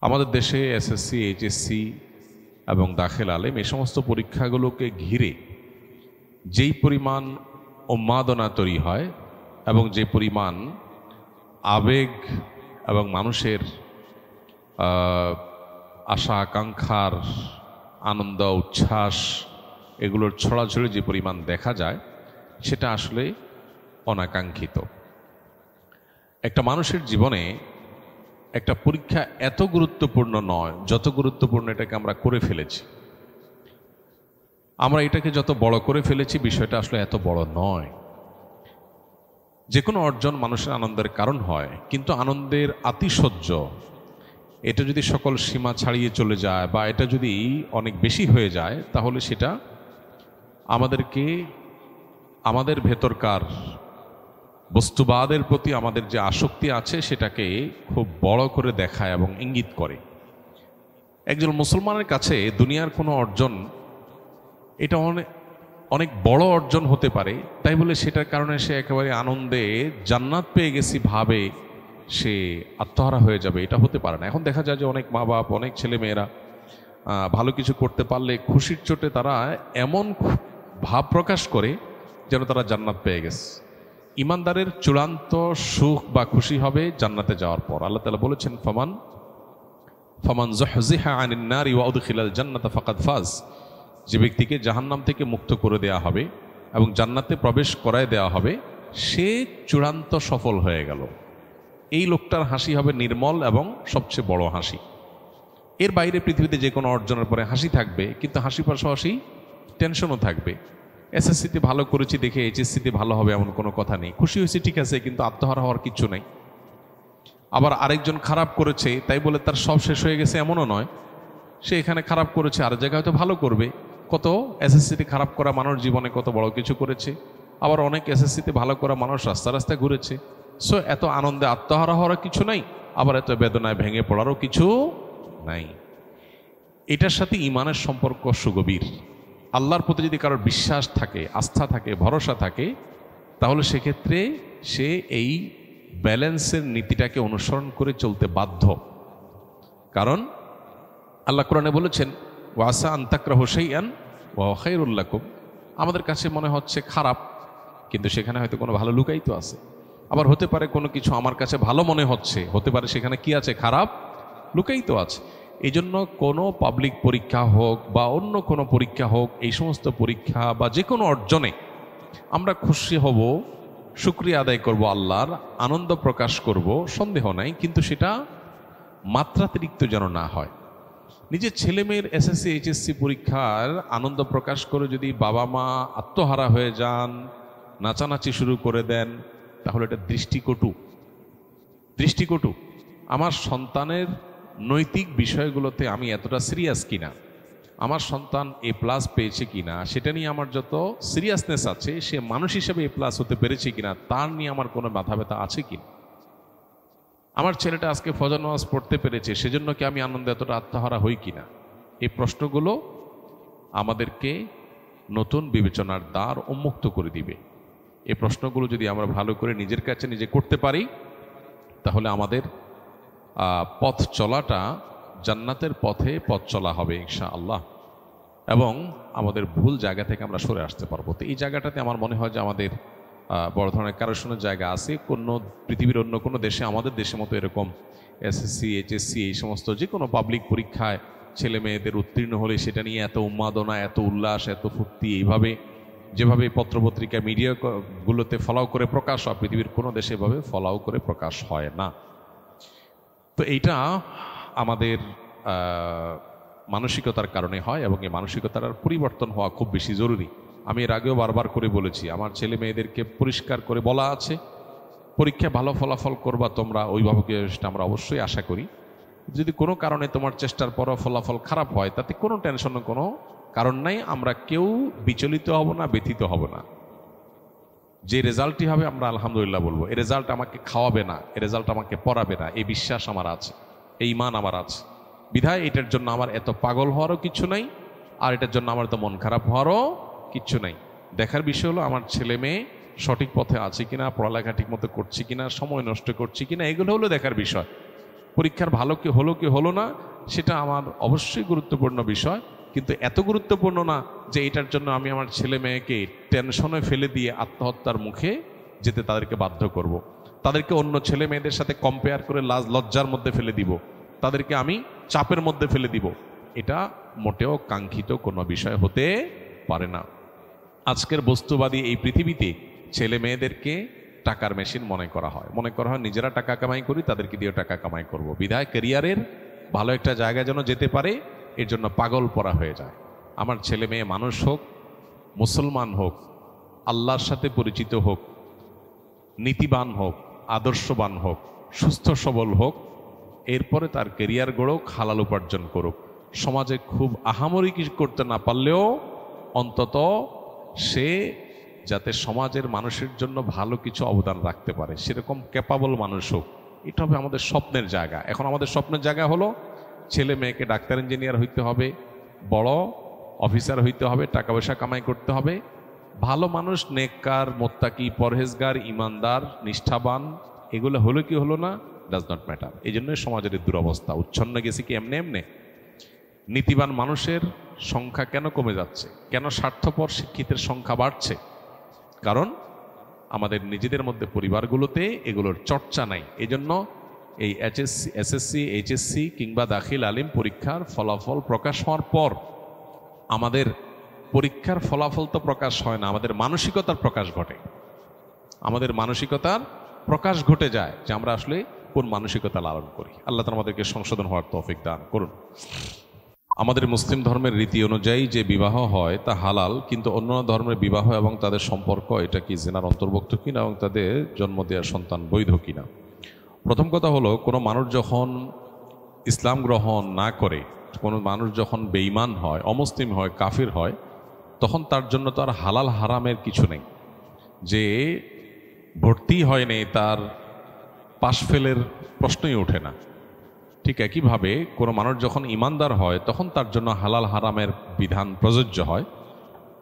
আমাদের দেশে SSC, HSC এবং দাখিল আলেম এই সমস্ত পরীক্ষাগুলোকে ঘিরে যেই পরিমাণ উন্মাদনা তৈরি হয় এবং যে পরিমাণ আবেগ এবং মানুষের আশা আকাঙ্ক্ষার আনন্দ উচ্ছ্বাস এগুলোর ছড়াছড়ি যে পরিমাণ দেখা যায় সেটা আসলে অনাকাঙ্ক্ষিত। একটা মানুষের জীবনে একটা পরীক্ষা এত গুরুত্বপূর্ণ নয় যত গুরুত্বপূর্ণ এটাকে আমরা করে ফেলেছি। আমরা এটাকে যত বড় করে ফেলেছি বিষয়টা আসলে এত বড় নয়। যে কোনো অর্জন মানুষের আনন্দের কারণ হয়, কিন্তু আনন্দের আতিশয্য এটা যদি সকল সীমা ছাড়িয়ে চলে যায় বা এটা যদি অনেক বেশি হয়ে যায় তাহলে সেটা আমাদেরকে আমাদের ভেতরকার বস্তুবাদের প্রতি আমাদের যে আসক্তি আছে সেটাকে খুব বড় করে দেখায় এবং ইঙ্গিত করে। একজন মুসলমানের কাছে দুনিয়ার কোনো অর্জন এটা অনেক বড় অর্জন হতে পারে, তাই বলে সেটার কারণে সে একেবারে আনন্দে জান্নাত পেয়ে গেছি ভাবে সে আত্মহারা হয়ে যাবে, এটা হতে পারে না। এখন দেখা যায় যে অনেক মা বাপ, অনেক ছেলে মেয়েরা ভালো কিছু করতে পারলে খুশির চোটে তারা এমন ভাব প্রকাশ করে যেন তারা জান্নাত পেয়ে গেছে। ইমানদারের চূড়ান্ত সুখ বা খুশি হবে জান্নাতে যাওয়ার পর। আল্লাহ তাআলা বলেছেন, ফামান যুহযিহা আনিন নারি ওয়া উদখিলাল জান্নাতা ফাকাদ ফাজ। যে ব্যক্তিকে জাহান্নাম থেকে মুক্ত করে দেয়া হবে এবং জান্নাতে প্রবেশ করায় দেওয়া হবে সে চূড়ান্ত সফল হয়ে গেল। এই লোকটার হাসি হবে নির্মল এবং সবচেয়ে বড় হাসি। এর বাইরে পৃথিবীতে যে কোনো অর্জনের পরে হাসি থাকবে, কিন্তু হাসি পাশাপাশি টেনশনও থাকবে। এসএসসিতে ভালো করেছি দেখে এইচএসসিতে ভালো হবে এমন কোনো কথা নেই। খুশি হয়েছে ঠিক আছে, কিন্তু আত্মহারা হওয়ার কিচ্ছু নেই। আবার আরেকজন খারাপ করেছে তাই বলে তার সব শেষ হয়ে গেছে এমনও নয়। সে এখানে খারাপ করেছে, আর জায়গায় হয়তো ভালো করবে। কত এসএসসিতে খারাপ করা মানুষ জীবনে কত বড় কিছু করেছে। আবার অনেক এসএসসিতে ভালো করা মানুষ রাস্তা রাস্তায় ঘুরেছে। সো এত আনন্দে আত্মহারা হওয়ার কিছু নাই, আবার এত বেদনায় ভেঙে পড়ারও কিছু নাই। এটার সাথে ইমানের সম্পর্ক সুগভীর। আল্লাহর প্রতি যদি কারোর বিশ্বাস থাকে, আস্থা থাকে, ভরসা থাকে, তাহলে সেক্ষেত্রে সে এই ব্যালেন্সের নীতিটাকে অনুসরণ করে চলতে বাধ্য। কারণ আল্লাহ কোরআনে বলেছেন, ওয়াসা আন তাকরাহু শাইআন ওয়া হুয়া খায়রুল লাকুম। আমাদের কাছে মনে হচ্ছে খারাপ, কিন্তু সেখানে হয়তো কোনো ভালো লুকায়িত আছে। আবার হতে পারে কোনো কিছু আমার কাছে ভালো মনে হচ্ছে, হতে পারে সেখানে কি আছে, খারাপ লুকায়িত আছে। এই জন্য কোনো পাবলিক পরীক্ষা হোক বা অন্য কোনো পরীক্ষা হোক, এই সমস্ত পরীক্ষা বা যে কোনো অর্জনে আমরা খুশি হব, শুকরিয়া আদায় করব, আল্লাহর আনন্দ প্রকাশ করব, সন্দেহ নাই, কিন্তু সেটা মাত্রাতিরিক্ত যেন না হয়। নিজের ছেলে মেয়ের এসএসসি এইচএসসি পরীক্ষার আনন্দ প্রকাশ করে যদি বাবা মা আত্মহারা হয়ে যান, নাচানাচি শুরু করে দেন, তাহলে এটা দৃষ্টিকটু। আমার সন্তানের নৈতিক বিষয়গুলোতে আমি এতটা সিরিয়াস কিনা, আমার সন্তান A+ পেয়েছে কিনা সেটা নিয়ে আমার যত সিরিয়াসনেস আছে, সে মানুষ হিসেবে A+ হতে পেরেছে কিনা তার নিয়ে আমার কোনো মাথা ব্যথা আছে কিনা, আমার ছেলেটা আজকে ফজর নামাজ পড়তে পেরেছে সেজন্য কি আমি আনন্দে এতটা আত্মহারা হই কিনা, এই প্রশ্নগুলো আমাদেরকে নতুন বিবেচনার দ্বার উন্মুক্ত করে দিবে। এই প্রশ্নগুলো যদি আমরা ভালো করে নিজের কাছে নিজে করতে পারি তাহলে আমাদের পথ চলাটা জান্নাতের পথে পথ চলা হবে ইনশাআল্লাহ, এবং আমাদের ভুল জায়গা থেকে আমরা সরে আসতে পারবো। তো এই জায়গাটাতে আমার মনে হয় যে আমাদের বড় ধরনের কারোশনের জায়গা আছে। কোনো পৃথিবীর অন্য কোনো দেশে আমাদের দেশের মতো এরকম এসএসসি এইচএসসি এই সমস্ত যে কোনো পাবলিক পরীক্ষায় ছেলে মেয়েদের উত্তীর্ণ হলে সেটা নিয়ে এত উন্মাদনা, এত উল্লাস, এত ফুর্তি, এইভাবে যেভাবে পত্রপত্রিকা মিডিয়াগুলোতে ফলাও করে প্রকাশ হয়, পৃথিবীর কোনো দেশে এভাবে ফলাও করে প্রকাশ হয় না। তো এইটা আমাদের মানসিকতার কারণে হয়, এবং এই মানসিকতার পরিবর্তন হওয়া খুব বেশি জরুরি। আমি এর আগেও বারবার করে বলেছি, আমার ছেলে মেয়েদেরকে পরিষ্কার করে বলা আছে, পরীক্ষায় ভালো ফলাফল করবা তোমরা, অভিভাবকের সেটা আমরা অবশ্যই আশা করি। যদি কোনো কারণে তোমার চেষ্টার পরও ফলাফল খারাপ হয় তাতে কোনো টেনশনের কোনো কারণ নাই। আমরা কেউ বিচলিত হব না, ব্যথিত হব না। যে রেজাল্টই হবে আমরা আলহামদুলিল্লাহ বলবো। এই রেজাল্ট আমাকে খাওয়াবে না, এই রেজাল্ট আমাকে পড়াবে না, এই বিশ্বাস আমার আছে, এই ইমান আমার আছে। বিধায় এটার জন্য আমার এত পাগল হওয়ারও কিছু নাই, আর এটার জন্য আমার তো মন খারাপ হওয়ারও কিচ্ছু নাই। দেখার বিষয় হলো আমার ছেলে মেয়ে সঠিক পথে আছে কিনা, পড়ালেখা ঠিক মতো করছি কিনা, সময় নষ্ট করছি কিনা, এগুলো হলো দেখার বিষয়। পরীক্ষার ভালো কি হলো না সেটা আমার অবশ্যই গুরুত্বপূর্ণ বিষয়, কিন্তু এত গুরুত্বপূর্ণ না যে এটার জন্য আমি আমার ছেলে মেয়েকে টেনশনে ফেলে দিয়ে আত্মহত্যার মুখে যেতে তাদেরকে বাধ্য করব। তাদেরকে অন্য ছেলে মেয়েদের সাথে কম্পেয়ার করে লজ্জার মধ্যে ফেলে দিব, তাদেরকে আমি চাপের মধ্যে ফেলে দিব। এটা মোটেও কাঙ্ক্ষিত কোনো বিষয় হতে পারে না। আজকের বস্তুবাদী এই পৃথিবীতে ছেলে মেয়েদেরকে টাকার মেশিন মনে করা হয় নিজেরা টাকা কামাই করি, তাদেরকে দিয়ে টাকা কামাই করব। বিধায় ক্যারিয়ারের ভালো একটা জায়গায় যেন যেতে পারে এর জন্য পাগল পড়া হয়ে যায়। আমার ছেলে মেয়ে মানুষ হোক, মুসলমান হোক, আল্লাহর সাথে পরিচিত হোক, নীতিবান হোক, আদর্শবান হোক, সুস্থ সবল হোক, এরপরে তার ক্যারিয়ার গড়ুক, হালাল উপার্জন করুক। সমাজে খুব আহামরি কিছু করতে না পারলেও অন্তত সে যাতে সমাজের মানুষের জন্য ভালো কিছু অবদান রাখতে পারে সেরকম ক্যাপাবল মানুষ হোক, এটা হবে আমাদের স্বপ্নের জায়গা। এখন আমাদের স্বপ্নের জায়গা হলো ছেলে মেয়েকে ডাক্তার ইঞ্জিনিয়ার হইতে হবে, বড় অফিসার হইতে হবে, টাকা পয়সা কামাই করতে হবে, ভালো মানুষ, নেককার, মোত্তাকি, পরহেজগার, ইমানদার, নিষ্ঠাবান, এগুলো হলো কি হলো না ডাজ নট ম্যাটার। এই জন্যই সমাজের দুরবস্থা, উচ্ছন্ন গেছে কি এমনি। নীতিবান মানুষের সংখ্যা কেন কমে যাচ্ছে, কেন স্বার্থপর শিক্ষিতের সংখ্যা বাড়ছে? কারণ আমাদের নিজেদের মধ্যে পরিবারগুলোতে এগুলোর চর্চা নাই। এজন্য এই এসএসসি, এইচএসসি কিংবা দাখিল আলিম পরীক্ষার ফলাফল প্রকাশ হওয়ার পর আমাদের পরীক্ষার ফলাফল তো প্রকাশ হয় না, আমাদের মানসিকতার প্রকাশ ঘটে। আমাদের মানসিকতার প্রকাশ ঘটে যায় যে আমরা আসলে কোন মানসিকতা লালন করি। আল্লাহ তাআলা আমাদেরকে সংশোধন হওয়ার তৌফিক দান করুন। আমাদের মুসলিম ধর্মের রীতি অনুযায়ী যে বিবাহ হয় তা হালাল, কিন্তু অন্য ধর্মের বিবাহ এবং তাদের সম্পর্ক এটা কি জিনার অন্তর্ভুক্ত কিনা এবং তাদের জন্ম দেওয়া সন্তান বৈধ কিনা? প্রথম কথা হলো, কোনো মানুষ যখন ইসলাম গ্রহণ না করে, কোনো মানুষ যখন বেঈমান হয়, অমুসলিম হয়, কাফির হয়, তখন তার জন্য তো আর হালাল হারামের কিছু নেই। যে ভর্তি হয়নি তার পাশ ফেলের প্রশ্নই ওঠে না। ঠিক একইভাবে কোনো মানুষ যখন ইমানদার হয় তখন তার জন্য হালাল হারামের বিধান প্রযোজ্য হয়।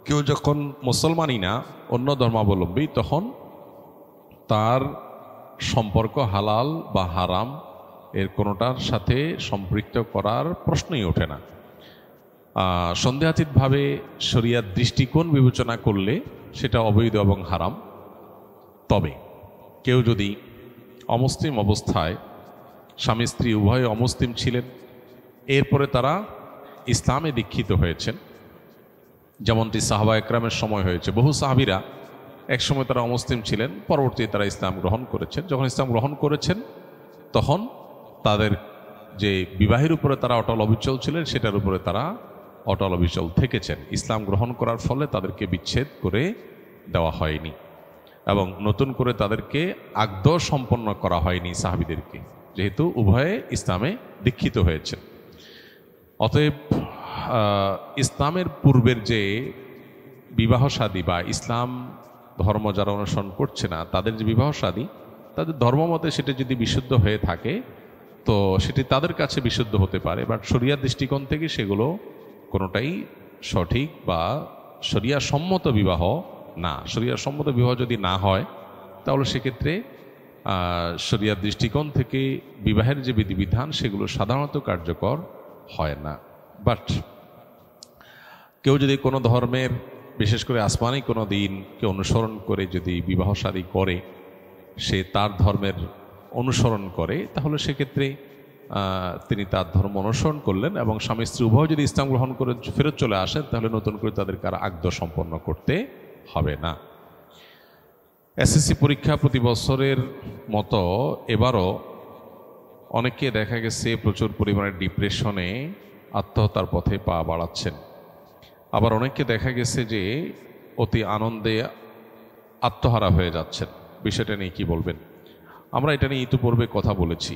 কেউ যখন মুসলমানই না, অন্য ধর্মাবলম্বী, তখন তার সম্পর্ক হালাল বা হারাম এর কোনোটার সাথে সম্পৃক্ত করার প্রশ্নই ওঠে না। সন্দেহাতীতভাবে শরিয়ার দৃষ্টিকোণ বিবেচনা করলে সেটা অবৈধ এবং হারাম। তবে কেউ যদি অমুসলিম অবস্থায়, স্বামী স্ত্রী উভয়ে অমুসলিম ছিলেন, এরপরে তারা ইসলামে দীক্ষিত হয়েছেন, যেমনটি সাহাবা একরামের সময় হয়েছে। বহু সাহাবীরা একসময় তারা অমুসলিম ছিলেন, পরবর্তীতে তারা ইসলাম গ্রহণ করেছেন। যখন ইসলাম গ্রহণ করেছেন তখন তাদের যে বিবাহের উপরে তারা অটল অবিচল ছিলেন সেটার উপরে তারা অটল অবিচল থেকেছেন। ইসলাম গ্রহণ করার ফলে তাদেরকে বিচ্ছেদ করে দেওয়া হয়নি এবং নতুন করে তাদেরকে আকদ সম্পন্ন করা হয়নি সাহাবীদেরকে, যেহেতু উভয়ে ইসলামে দীক্ষিত হয়েছে। অতএব ইসলামের পূর্বের যে বিবাহ শাদী বা ইসলাম ধর্ম যারা অনুসরণ করছে না তাদের যে বিবাহ শাদী, তাদের ধর্মমতে সেটা যদি বিশুদ্ধ হয়ে থাকে তো সেটি তাদের কাছে বিশুদ্ধ হতে পারে, বাট শরিয়ার দৃষ্টিকোণ থেকে সেগুলো কোনোটাই সঠিক বা শরিয়া সম্মত বিবাহ না। শরিয়া সম্মত বিবাহ যদি না হয় তাহলে সেক্ষেত্রে শরিয়ার দৃষ্টিকোণ থেকে বিবাহের যে বিধিবিধান সেগুলো সাধারণত কার্যকর হয় না। বাট কেউ যদি কোনো ধর্মের, বিশেষ করে আসমানি কোনো দিনকে অনুসরণ করে যদি বিবাহ শাদী করে, সে তার ধর্মের অনুসরণ করে, তাহলে সেক্ষেত্রে তিনি তার ধর্ম অনুসরণ করলেন এবং স্বামী স্ত্রী উভয় যদি ইসলাম গ্রহণ করে ফেরত চলে আসেন তাহলে নতুন করে তাদেরকে আর আকদ সম্পন্ন করতে হবে না। এসএসসি পরীক্ষা প্রতি বছরের মতো এবারও অনেকে দেখা গেছে প্রচুর পরিমাণে ডিপ্রেশনে আত্মহত্যার পথে পা বাড়াচ্ছেন। আবার অনেককে দেখা গেছে যে অতি আনন্দে আত্মহারা হয়ে যাচ্ছেন। বিষয়টা নিয়ে কি বলবেন? আমরা এটা নিয়ে ইতিপূর্বে কথা বলেছি।